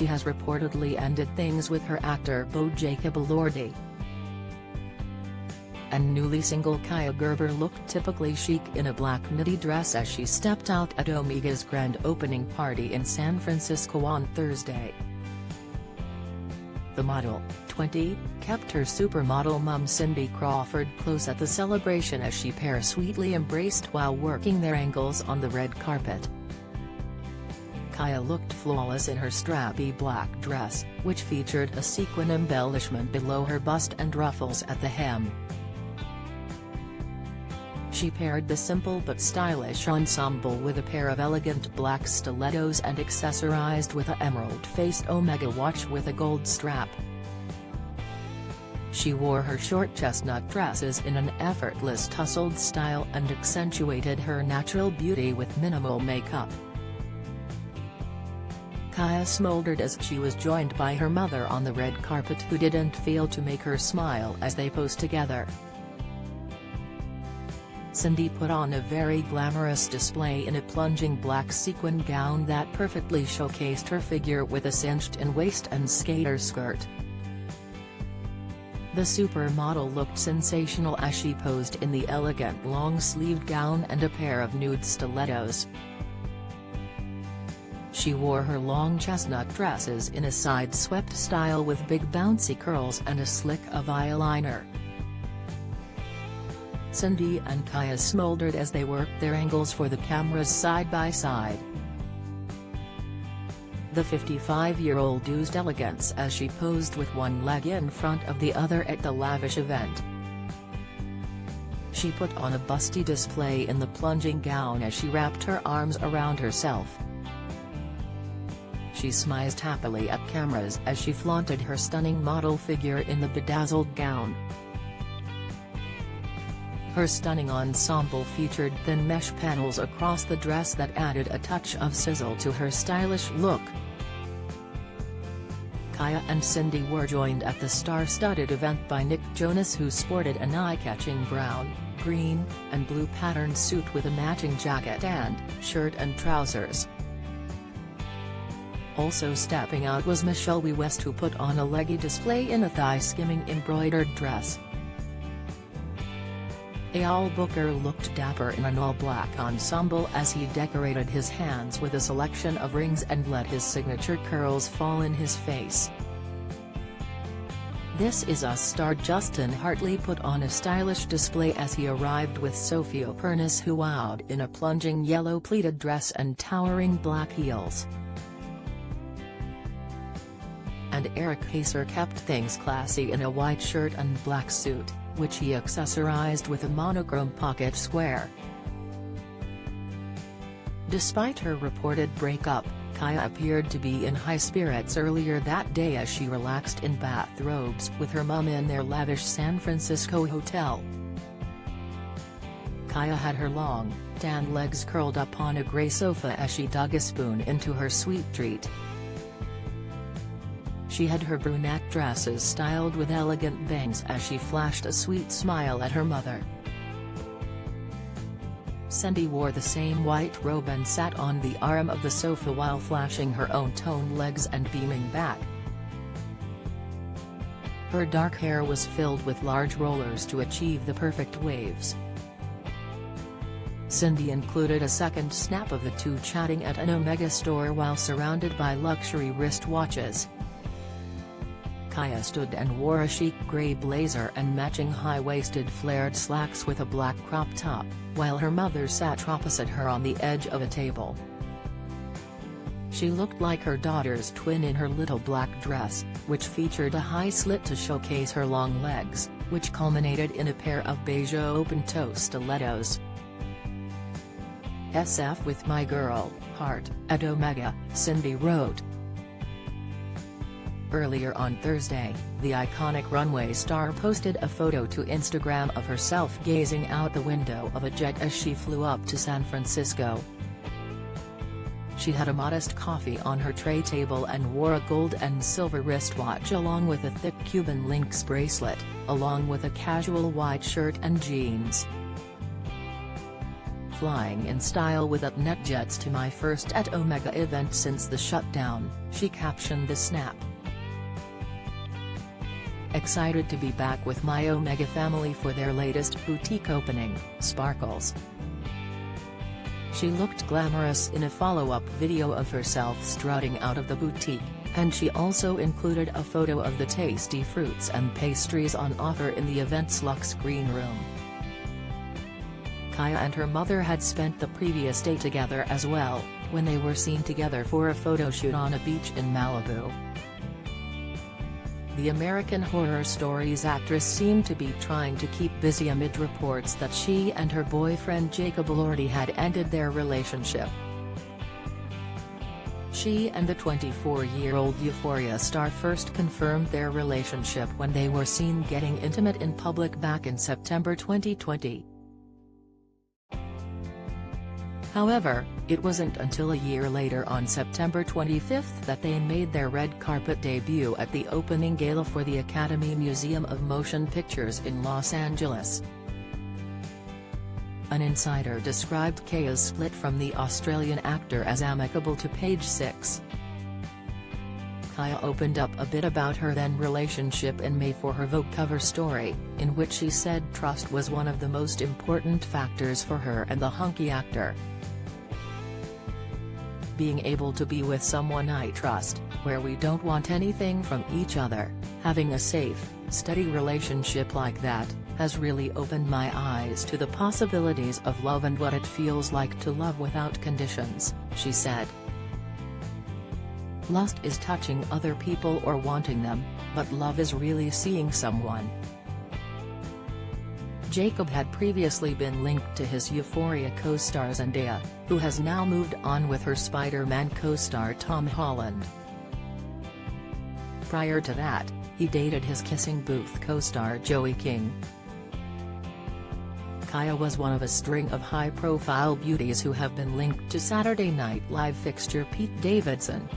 she has reportedly ended things with her actor beau Jacob Elordi. And newly single Kaia Gerber looked typically chic in a black midi dress as she stepped out at Omega's grand opening party in San Francisco on Thursday. The model, 20, kept her supermodel mum Cindy Crawford close at the celebration as she sweetly embraced while working their angles on the red carpet. Kaia looked flawless in her strappy black dress, which featured a sequin embellishment below her bust and ruffles at the hem. She paired the simple but stylish ensemble with a pair of elegant black stilettos and accessorized with an emerald-faced Omega watch with a gold strap. She wore her short chestnut dresses in an effortless tussled style and accentuated her natural beauty with minimal makeup. Kaia smoldered as she was joined by her mother on the red carpet, who didn't fail to make her smile as they posed together. Cindy put on a very glamorous display in a plunging black sequin gown that perfectly showcased her figure with a cinched-in waist and skater skirt. The supermodel looked sensational as she posed in the elegant long-sleeved gown and a pair of nude stilettos. She wore her long chestnut dresses in a side-swept style with big bouncy curls and a slick of eyeliner. Cindy and Kaia smoldered as they worked their angles for the cameras side by side. The 55-year-old oozed elegance as she posed with one leg in front of the other at the lavish event. She put on a busty display in the plunging gown as she wrapped her arms around herself. She smiled happily at cameras as she flaunted her stunning model figure in the bedazzled gown. Her stunning ensemble featured thin mesh panels across the dress that added a touch of sizzle to her stylish look. Kaia and Cindy were joined at the star-studded event by Nick Jonas, who sported an eye-catching brown, green, and blue patterned suit with a matching jacket and shirt and trousers. Also stepping out was Michelle West, who put on a leggy display in a thigh-skimming embroidered dress. Al Booker looked dapper in an all-black ensemble as he decorated his hands with a selection of rings and let his signature curls fall in his face. This Is Us star Justin Hartley put on a stylish display as he arrived with Sophia Pernis, who wowed in a plunging yellow pleated dress and towering black heels. And Eric Haser kept things classy in a white shirt and black suit, which he accessorized with a monochrome pocket square. Despite her reported breakup, Kaia appeared to be in high spirits earlier that day as she relaxed in bathrobes with her mum in their lavish San Francisco hotel. Kaia had her long, tan legs curled up on a gray sofa as she dug a spoon into her sweet treat. She had her brunette dresses styled with elegant bangs as she flashed a sweet smile at her mother. Cindy wore the same white robe and sat on the arm of the sofa while flashing her own toned legs and beaming back. Her dark hair was filled with large rollers to achieve the perfect waves. Cindy included a second snap of the two chatting at an Omega store while surrounded by luxury wristwatches. Kaia stood and wore a chic grey blazer and matching high-waisted flared slacks with a black crop top, while her mother sat opposite her on the edge of a table. She looked like her daughter's twin in her little black dress, which featured a high slit to showcase her long legs, which culminated in a pair of beige open-toe stilettos. SF with my girl, heart, at Omega, Cindy wrote. Earlier on Thursday, the iconic runway star posted a photo to Instagram of herself gazing out the window of a jet as she flew up to San Francisco. She had a modest coffee on her tray table and wore a gold and silver wristwatch along with a thick Cuban links bracelet, along with a casual white shirt and jeans. flying in style with .net jets to my first at Omega event since the shutdown," she captioned the snap. "Excited to be back with my Omega family for their latest boutique opening, Sparkles." She looked glamorous in a follow-up video of herself strutting out of the boutique, and she also included a photo of the tasty fruits and pastries on offer in the event's luxe green room. Kaia and her mother had spent the previous day together as well, when they were seen together for a photo shoot on a beach in Malibu. The American Horror Stories actress seemed to be trying to keep busy amid reports that she and her boyfriend Jacob Elordi had ended their relationship. She and the 24-year-old Euphoria star first confirmed their relationship when they were seen getting intimate in public back in September 2020. However, it wasn't until a year later on September 25 that they made their red carpet debut at the opening gala for the Academy Museum of Motion Pictures in Los Angeles. An insider described Kaia's split from the Australian actor as amicable to Page 6. Kaia opened up a bit about her then relationship in May for her Vogue cover story, in which she said trust was one of the most important factors for her and the hunky actor. "Being able to be with someone I trust, where we don't want anything from each other, having a safe, steady relationship like that, has really opened my eyes to the possibilities of love and what it feels like to love without conditions," she said. "Lust is touching other people or wanting them, but love is really seeing someone." Jacob had previously been linked to his Euphoria co-star Zendaya, who has now moved on with her Spider-Man co-star Tom Holland. Prior to that, he dated his Kissing Booth co-star Joey King. Kaia was one of a string of high-profile beauties who have been linked to Saturday Night Live fixture Pete Davidson.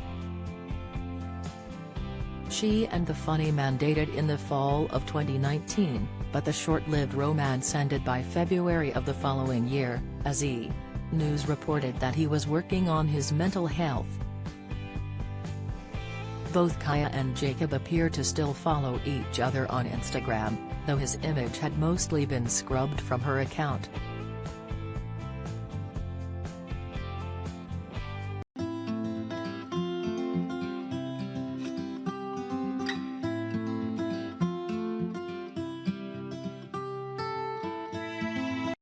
She and the funny man dated in the fall of 2019, but the short-lived romance ended by February of the following year, as E! News reported that he was working on his mental health. Both Kaia and Jacob appear to still follow each other on Instagram, though his image had mostly been scrubbed from her account.